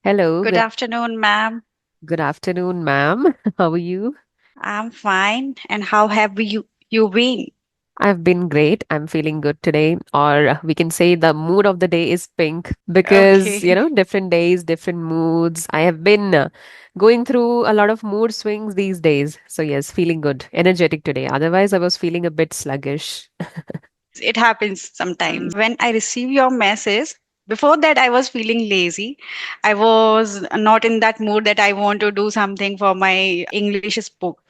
Hello, Good afternoon, ma'am. good afternoon, ma'am. How are you? I'm fine. And how have you been? I've been great. I'm feeling good today. Or we can say the mood of the day is pink because, Okay. different days, different moods. I have been going through a lot of mood swings these days. So, yes, feeling good, energetic today. Otherwise, I was feeling a bit sluggish. It happens sometimes. Mm, When I receive your message, before that I was feeling lazy. I was not in that mood that I want to do something for my English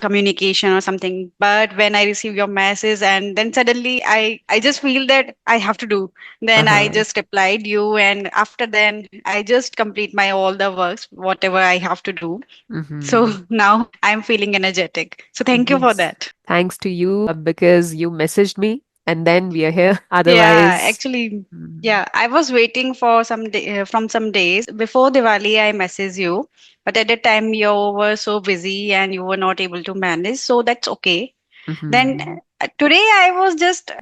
communication or something. But when I receive your message and then suddenly I just feel that I have to do. Then I uh-huh. just replied you, and after then I just complete my all the works, whatever I have to do. So Mm-hmm. now I'm feeling energetic. So thank you for Yes. that. Thanks to you because you messaged me and then we are here. Yeah, Otherwise, actually, mm, yeah, I was waiting for from some days before Diwali. I messaged you, but at that time you were so busy and you were not able to manage. So that's okay. Then mhm. today I was just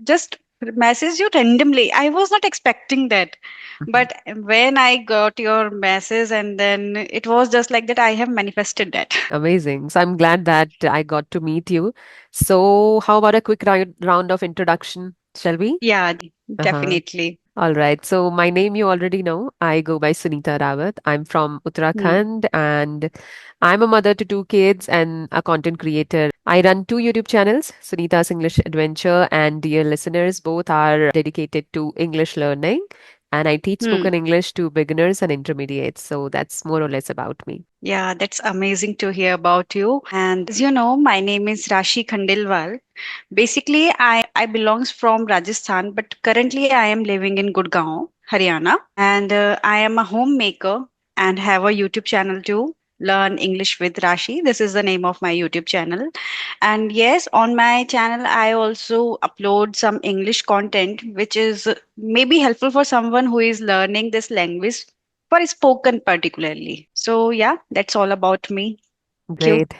message you randomly. I was not expecting that, Mhm. but when I got your message, and then it was just like that. I have manifested that. Amazing. So I'm glad that I got to meet you. So, how about a quick round of introduction, shall we? Yeah, Uh-huh. definitely. All right. So, my name you already know. I go by Sunita Rawat. I'm from Hmm. Uttarakhand and I'm a mother to two kids and a content creator. I run two YouTube channels, Sunita's English Adventure and Dear Listeners. Both are dedicated to English learning. And I teach Hmm. spoken English to beginners and intermediates. So, that's more or less about me. Yeah, that's amazing to hear about you. And as you know, my name is Rashi Khandelwal. Basically, I belongs from Rajasthan, but currently I am living in Gurgaon, Haryana, and I am a homemaker and have a YouTube channel too. Learn English with Rashi. This is the name of my YouTube channel. And yes, on my channel, I also upload some English content, which is maybe helpful for someone who is learning this language for spoken particularly. So, yeah, that's all about me. Thank you. Great.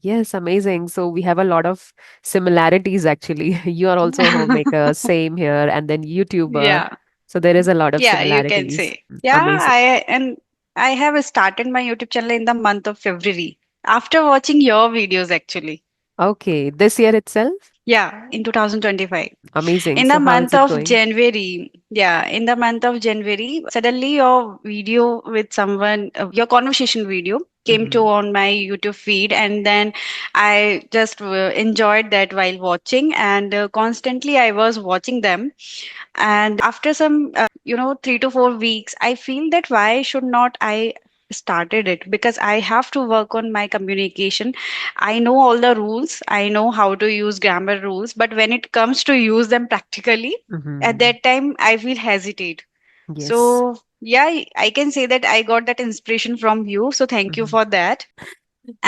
Yes, amazing. So we have a lot of similarities actually. You are also a homemaker, same here, and then YouTuber. Yeah. So there is a lot of Yeah, you can similarities. say. Yeah, Amazing. I have started my YouTube channel in the month of February after watching your videos actually. Okay, this year itself? Yeah, in 2025. Amazing. In the So how is month it of going? January, yeah, in the month of January, suddenly your video with someone, your conversation video came to Hmm. on my YouTube feed, and then I just enjoyed that while watching, and constantly I was watching them. And after some, 3 to 4 weeks, I feel that why should not I started it, because I have to work on my communication. I know all the rules, I know how to use grammar rules, but when it comes to use them practically, at Hmm. that time I feel hesitate. Yes. So yeah, I can say that I got that inspiration from you, so thank you Mm-hmm. for that.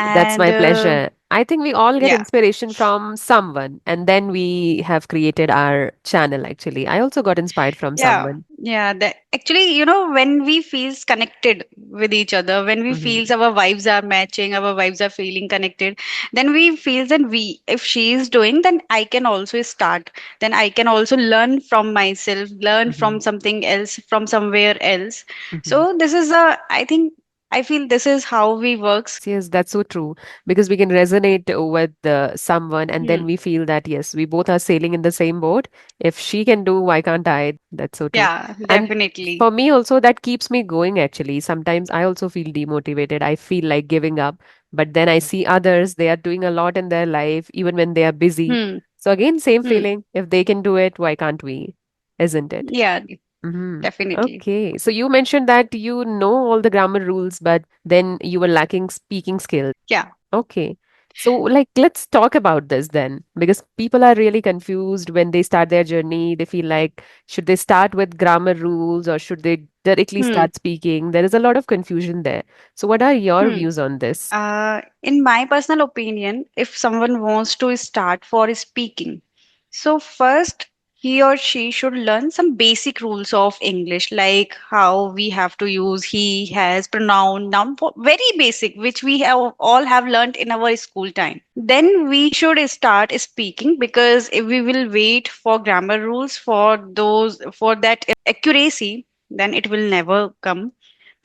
That's And my pleasure. I think we all get yeah. inspiration from someone, and then we have created our channel actually. I also got inspired from Yeah, someone. yeah. That actually, when we feels connected with each other, when we feels Hmm. our vibes are matching, our vibes are feeling connected, then we feel that if she is doing, then I can also start. Then I can also learn from myself, learn Hmm. from something else, from somewhere else. Hmm. So this is I think, I feel this is how we works. Yes, that's so true. Because we can resonate with someone, and then Hmm. we feel that, yes, we both are sailing in the same boat. If she can do, why can't I? That's so true. Yeah, And definitely. for me, also, that keeps me going, actually. Sometimes I also feel demotivated. I feel like giving up. But then I see others, they are doing a lot in their life, even when they are busy. Hmm. So, again, same Hmm. feeling. If they can do it, why can't we? Isn't it? Yeah, Mm-hmm. definitely. Okay. So you mentioned that you know all the grammar rules, but then you were lacking speaking skills. Yeah. Okay. So, like, let's talk about this then, because people are really confused when they start their journey. They feel like, should they start with grammar rules or should they directly Hmm. start speaking? There is a lot of confusion there. So, what are your Hmm. views on this? In my personal opinion, if someone wants to start for speaking, so first he or she should learn some basic rules of English, like how we have to use he, has, pronoun, noun, very basic, which we have all have learned in our school time. Then we should start speaking, because if we will wait for grammar rules for that accuracy, then it will never come.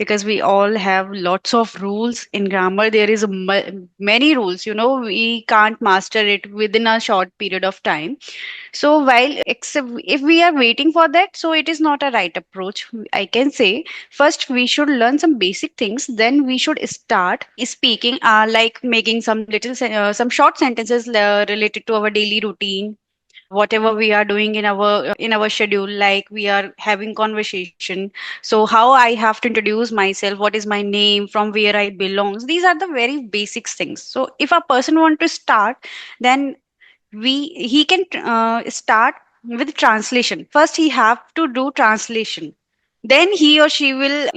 because we all have lots of rules in grammar. There is many rules, we can't master it within a short period of time. So while except if we are waiting for that, so it is not a right approach. I can say first we should learn some basic things, then we should start speaking, like making some some short sentences related to our daily routine, whatever we are doing in our schedule, like we are having conversation. So how I have to introduce myself, what is my name, from where I belongs, these are the very basic things. So if a person want to start, then we he can start with translation. First he have to do translation, then he or she will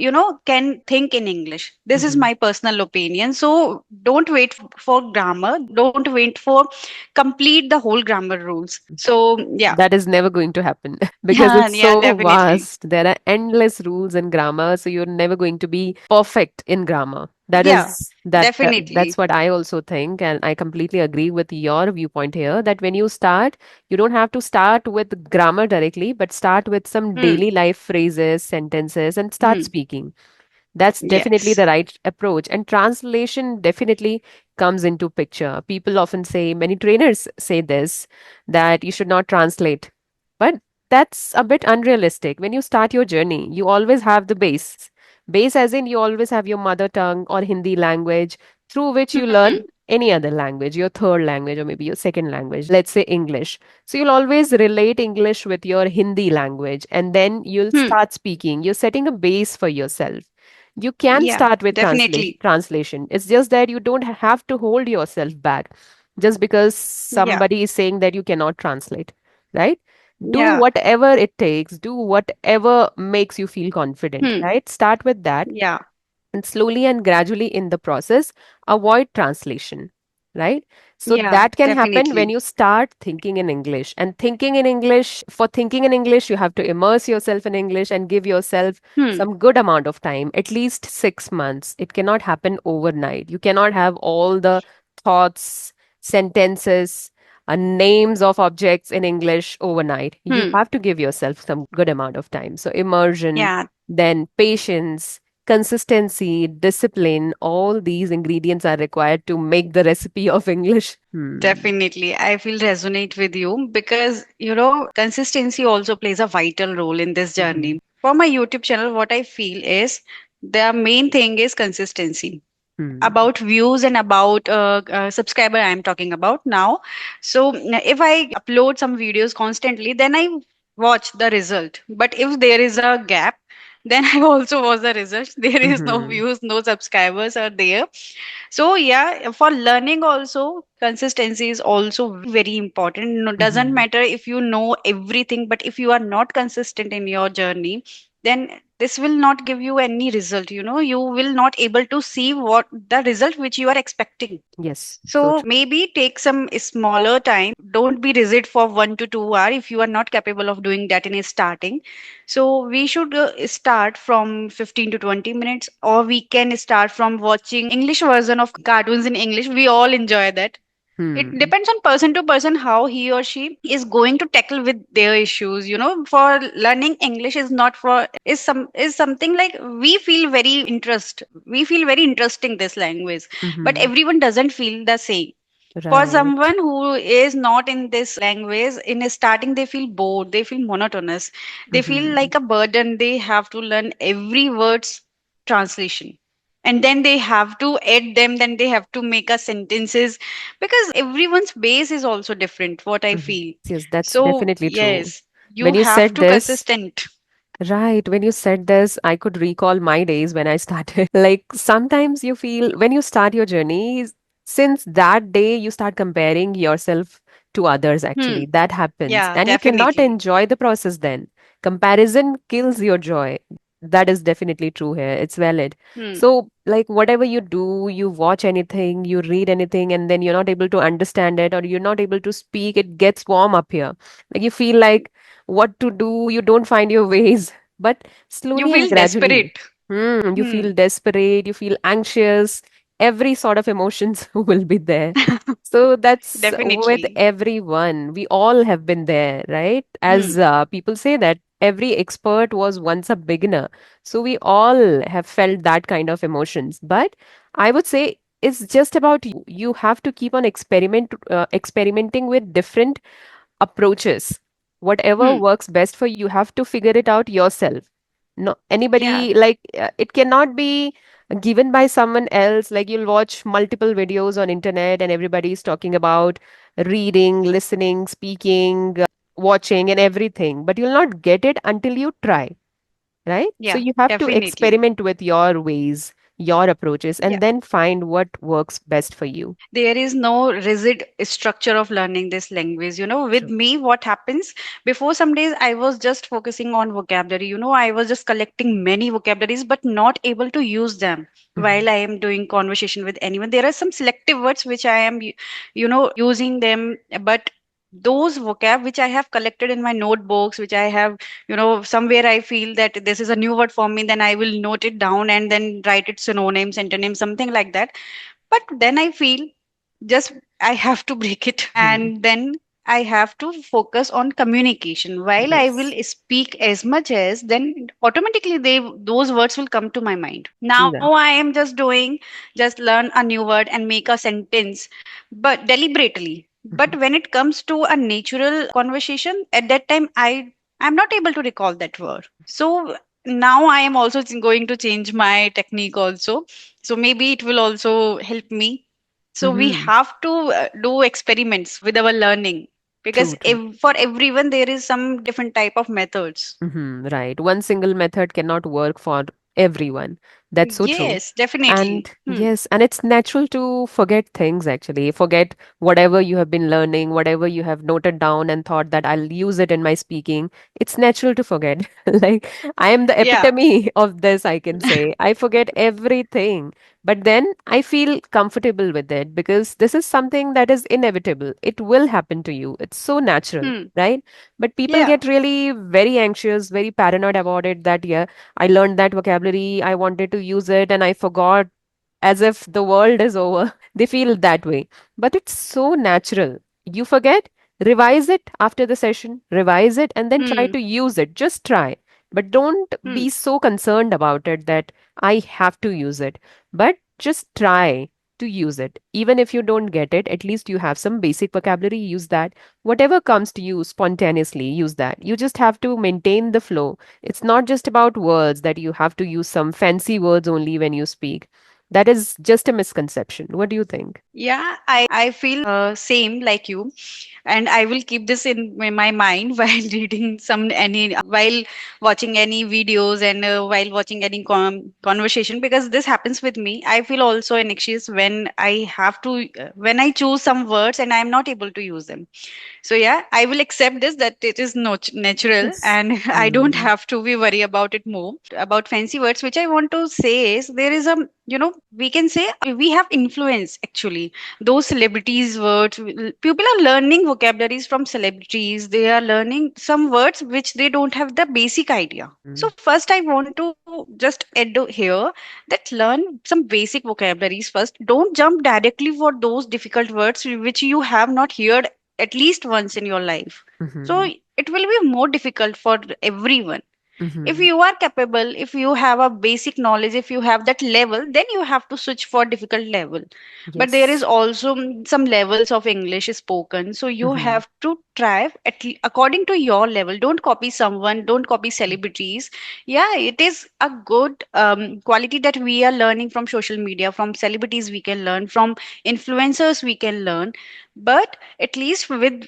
can think in English. This is Mhm. my personal opinion. So don't wait for grammar, don't wait for complete the whole grammar rules. So yeah. That is never going to happen because Yeah, it's yeah, so definitely. vast. There are endless rules in grammar, so you're never going to be perfect in grammar. That Yeah, is that's definitely. what I also think, and I completely agree with your viewpoint here. That when you start, you don't have to start with grammar directly, but start with some Hmm. daily life phrases, sentences, and start Hmm. speaking. That's definitely Yes. the right approach. And translation definitely comes into picture. People often say, many trainers say this, that you should not translate. But that's a bit unrealistic. When you start your journey, you always have the base. Base as in you always have your mother tongue or Hindi language through which you Hmm. learn any other language, your third language or maybe your second language, let's say English. So you'll always relate English with your Hindi language and then you'll Hmm. start speaking. You're setting a base for yourself. You can Yeah, start with definitely. translation. It's just that you don't have to hold yourself back just because Yeah. somebody is saying that you cannot translate, right? Do Yeah. whatever it takes, do whatever makes you feel confident, Hmm. right? Start with that Yeah. and slowly and gradually in the process avoid translation, right? So Yeah, that can happen when definitely. you start thinking in English. And thinking in English, for thinking in English you have to immerse yourself in English and give yourself Hmm. some good amount of time, at least 6 months. It cannot happen overnight. You cannot have all the thoughts, sentences, names of objects in English overnight. You Hmm. have to give yourself some good amount of time. So immersion, Yeah, then patience, consistency, discipline, all these ingredients are required to make the recipe of English. Hmm. definitely. I feel resonate with you because, consistency also plays a vital role in this Mhm. journey. For my YouTube channel, what I feel is the main thing is consistency. Hmm. About views and about subscriber I am talking about now. So if I upload some videos constantly, then I watch the result. But if there is a gap, then I also watch the result. There is no Mhm. views, no subscribers are there. So yeah, for learning also, consistency is also very important. No, doesn't Mhm. matter if you know everything, but if you are not consistent in your journey, then this will not give you any result. You will not able to see what the result which you are expecting. Yes, so So maybe take some smaller time. Don't be rigid for 1 to 2 hours if you are not capable of doing that in a starting. So we should start from 15 to 20 minutes, or we can start from watching English version of cartoons in English. We all enjoy that. It hmm. depends on person to person how he or she is going to tackle with their issues. For learning English is not for is something like we feel very interesting this language, but Mhm. everyone doesn't feel the same. For Right. someone who is not in this language, in a starting they feel bored, they feel monotonous, they feel Mhm. like a burden. They have to learn every word's translation, and then they have to add them, then they have to make a sentences, because everyone's base is also different, what I Mhm. feel. Yes, that's So definitely true. yes, you When you have said to this, consistent. right, when you said this, I could recall my days when I started. Like sometimes you feel when you start your journey, since that day you start comparing yourself to others, Hmm. actually. That happens. Yeah, And you cannot definitely. enjoy the process then. Comparison kills your joy. That is definitely true here. It's valid. Hmm. So, like, whatever you do, you watch anything, you read anything, and then you're not able to understand it or you're not able to speak, it gets warm up here. Like, you feel like what to do, you don't find your ways. But You slowly and feel gradually, desperate. you Hmm. feel desperate, you feel anxious, every sort of emotions will be there. So that's with Definitely. everyone. We all have been there, right? Hmm. As people say that every expert was once a beginner. So we all have felt that kind of emotions. But I would say it's just about you. You have to keep on experimenting with different approaches. Whatever Hmm. works best for you, you have to figure it out yourself. No, Yeah. anybody like it cannot be given by someone else. Like you'll watch multiple videos on internet and everybody's talking about reading, listening, speaking, watching and everything, but you'll not get it until you try, right? So Yeah. you have to Definitely. experiment with your ways, your approaches, Yeah. and then find what works best for you. There is no rigid structure of learning this language. With True. me, what happens, before some days I was just focusing on vocabulary. I was just collecting many vocabularies but not able to use them Mhm. while I am doing conversation with anyone. There are some selective words which I am using them, but those vocab which I have collected in my notebooks, which I have, somewhere I feel that this is a new word for me, then I will note it down and then write it synonyms, antonyms, something like that. But then I feel just I have to break it, Mhm. and then I have to focus on communication. While I will Yes. speak as much as, then automatically those words will come to my mind. Now Yeah. I am just doing, just learn a new word and make a sentence, but deliberately. But Mhm. when it comes to a natural conversation, at that time I'm not able to recall that word. So now I am also going to change my technique also, so maybe it will also help me. So we Mhm. have to do experiments with our learning, because True, true. for everyone there is some different type of methods. Right. One single method cannot work for everyone. That's so true. Yes, definitely. And yes, and it's natural to forget things actually. Forget whatever you have been learning, whatever you have noted down and thought that I'll use it in my speaking. It's natural to forget. Like, I am the Yeah. epitome of this, I can say. I forget everything, but then I feel comfortable with it because this is something that is inevitable. It will happen to you. It's so natural, Hmm. right? But people Yeah. get really very anxious, very paranoid about it that, yeah, I learned that vocabulary, I wanted to use it, and I forgot as if the world is over. They feel that way. But it's so natural. You forget, revise it after the session, revise it, and then try Hmm. to use it. Just try. But don't Hmm. be so concerned about it that I have to use it. But just try to use it. Even if you don't get it, at least you have some basic vocabulary, use that. Whatever comes to you spontaneously, use that. You just have to maintain the flow. It's not just about words that you have to use some fancy words only when you speak. That is just a misconception. What do you think? Yeah, I feel same like you, and I will keep this in my mind while reading some any while watching any videos, and while watching any conversation, because this happens with me. I feel also anxious when I have to when I choose some words and I am not able to use them. So yeah, I will accept this, that it is not natural, Yes. and I don't Mm. have to be worry about it more. About fancy words, which I want to say is, there is a, we can say we have influence actually. Those celebrities words, people are learning vocabularies from celebrities. They are learning some words which they don't have the basic idea. So Mm. first I want to just add here that learn some basic vocabularies first. Don't jump directly for those difficult words which you have not heard at least once in your life. So Mhm. it will be more difficult for everyone. If Mhm. you are capable, if you have a basic knowledge, if you have that level, then you have to switch for difficult level. But there is Yes. also some levels of English spoken, so you Mhm. have to try according to your level. Don't copy someone, don't copy celebrities. Yeah, it is a good quality that we are learning from social media, from celebrities we can learn, from influencers we can learn. But at least with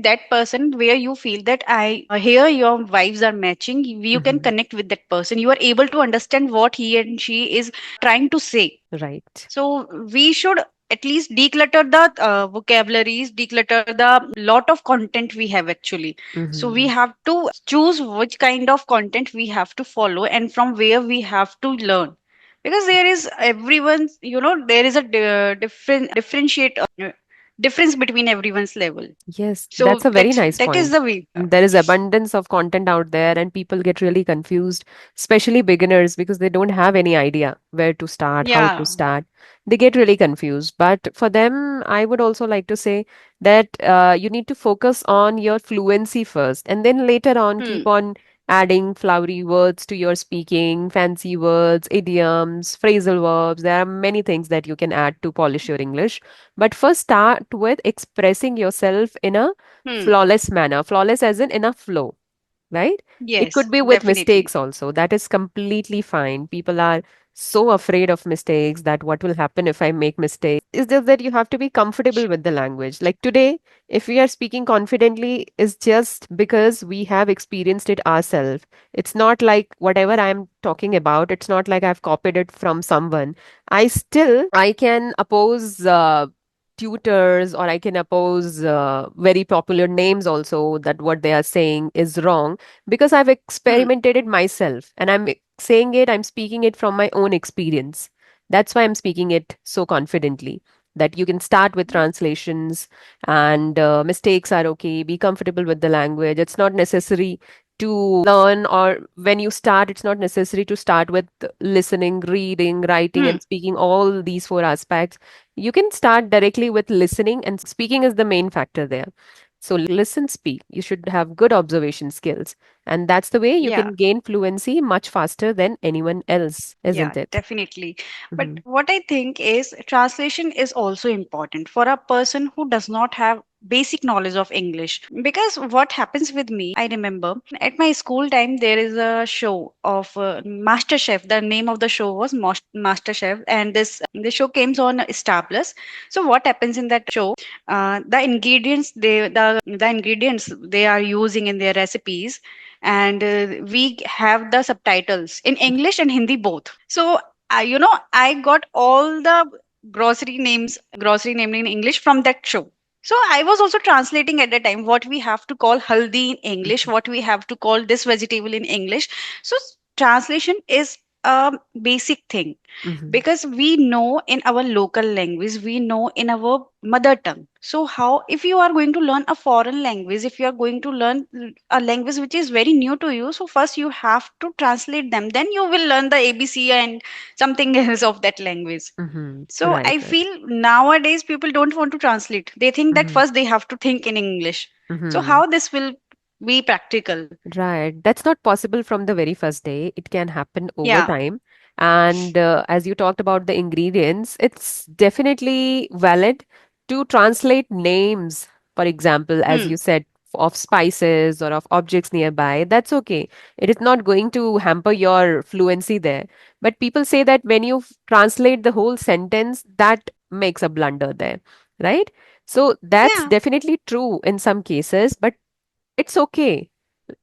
that person where you feel that I here your vibes are matching, you can Mhm. connect with that person, you are able to understand what he and she is trying to say. Right. So we should at least declutter the vocabularies, declutter the lot of content we have actually. So we Mhm. have to choose which kind of content we have to follow and from where we have to learn, because there is everyone's, there is a difference between everyone's level. Yes, that's So a very nice that is point. the way. There is abundance of content out there, and people get really confused, especially beginners, because they don't have any idea where to start, how to Yeah. start. They get really confused. But for them, I would also like to say that you need to focus on your fluency first, and then later on Hmm. keep on adding flowery words to your speaking, fancy words, idioms, phrasal verbs. There are many things that you can add to polish your English. But first, start with expressing yourself in a Hmm. flawless manner. Flawless as in a flow, right? It Yes, could be with definitely. mistakes also. That is completely fine. People are so afraid of mistakes that what will happen if I make mistakes. It's just that you have to be comfortable with the language. Like today, if we are speaking confidently, is just because we have experienced it ourselves. It's not like whatever I'm talking about, it's not like I've copied it from someone. I can oppose tutors, or I can oppose very popular names also, that what they are saying is wrong, because I've Hmm. experimented it myself and I'm speaking it from my own experience. That's why I'm speaking it so confidently. That you can start with translations, and mistakes are okay. Be comfortable with the language. It's not necessary to learn, or when you start, it's not necessary to start with listening, reading, writing, Hmm. and speaking, all these four aspects. You can start directly with listening, and speaking is the main factor there. So listen, speak. You should have good observation skills. And that's the way you Yeah. can gain fluency much faster than anyone else, Yeah, isn't it? definitely. But Hmm. what I think is translation is also important for a person who does not have basic knowledge of English. Because what happens with me, I remember at my school time there is a show of Master Chef. The name of the show was Master Chef, and this show came on Star Plus. So what happens in that show? The ingredients they are using in their recipes, and we have the subtitles in English and Hindi both. So I got all the grocery name in English from that show. So I was also translating at the time what we have to call haldi in English, what we have to call this vegetable in English. So translation is a basic thing, Hmm. because we know in our local language, we know in our mother tongue. So how, if you are going to learn a foreign language, if you are going to learn a language which is very new to you, so first you have to translate them, then you will learn the ABC and something else of that language. Hmm. So Right, I right. feel nowadays people don't want to translate, they think that Hmm. first they have to think in English. So Hmm. how this will be practical? Right. That's not possible from the very first day. It can happen over Yeah. time. And as you talked about the ingredients, it's definitely valid to translate names, for example, as Hmm. you said, of spices or of objects nearby. That's okay. It is not going to hamper your fluency there. But people say that when you translate the whole sentence, that makes a blunder there, right? So that's Yeah. definitely true in some cases, but it's okay.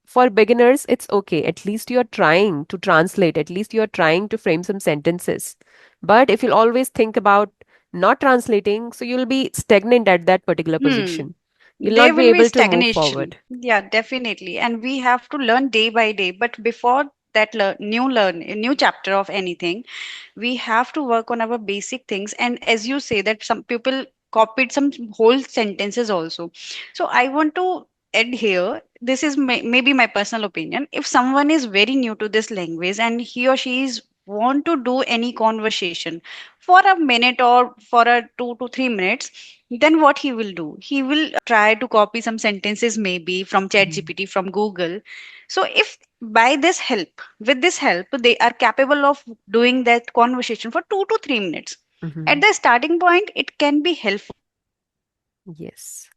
For beginners, it's okay. At least you're trying to translate, at least you're trying to frame some sentences. But if you'll always think about not translating, so you'll be stagnant at that particular Hmm. position. You'll There not be will be able to move stagnation. forward. Yeah, definitely. And we have to learn day by day. But before that new chapter of anything, we have to work on our basic things. And as you say that some people copied some whole sentences also. So I want to add here, this is maybe my personal opinion. If someone is very new to this language and he or she is want to do any conversation for a minute or for a 2 to 3 minutes, then what he will do, he will try to copy some sentences maybe from Mhm. ChatGPT, from Google. So if by this help, with this help, they are capable of doing that conversation for 2 to 3 minutes, at Mhm. the starting point it can be helpful. Yes.